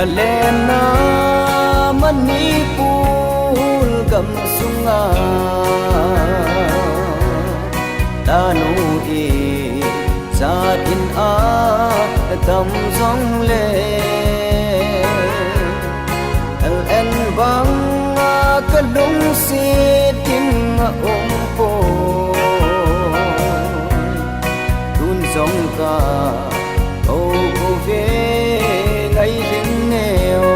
Lenna Manipur gam sunga danu e zat in a tam zong le en bang ka lung si tin po tun zong ka o ve ngai linh neo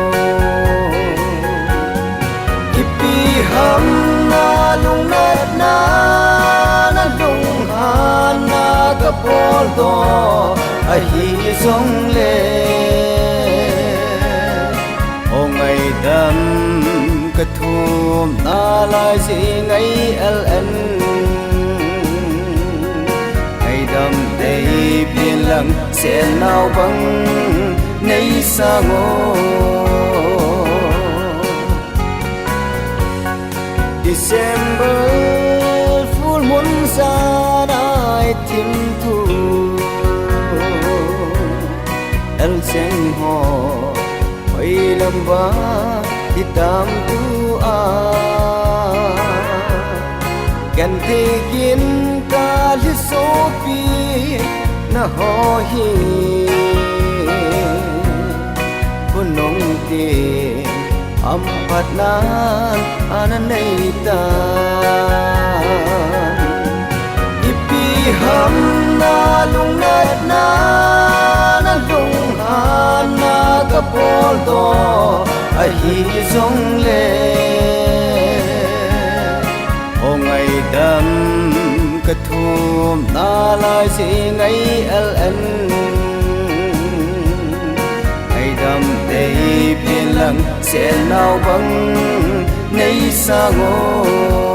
ipi ham na lung na lung han na ka pol do a hi zong le o ngai dam ka thum na lai si ngai ln ngai dam dei bien lang se nao bang nei sa ngo December full moon sa dai tim thu el sen ho oi lam ba di tam tu a kan te kin ka li so pi na ho hi nong te am pat nan anan nei ta ipi ham na lung na lung han na ka pol do a hi zong le o ngai dam ka thum na lai si ngai ln dam dei bien lang se nao bang nei sa ngo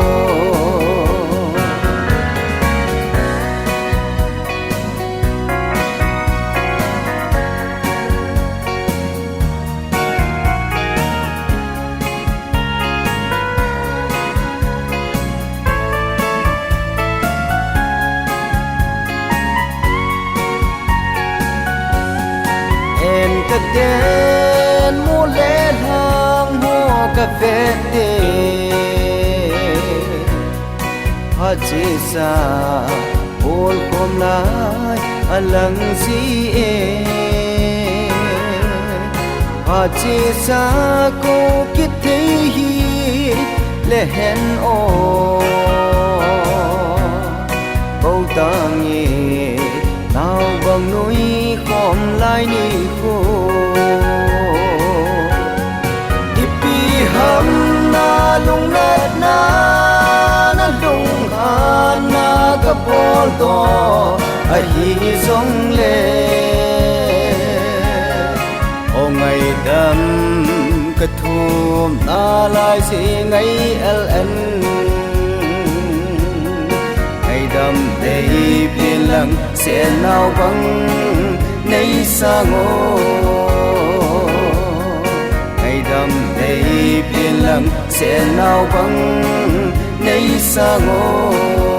ka den mu le hang mo ka ve te ha chi sa bol kom lai alang si e ha chi sa ko kit te hi le hen o bầu tang e tao bằng núi khom lai ni khô ipi ham na lung na lung han na ka pol to a hi zong le o ngai dam ka thum na lai si ngai ln dam dei bien lang se nao bang nei sa ngo ai dam dei bien lang se nao bang nei sa ngo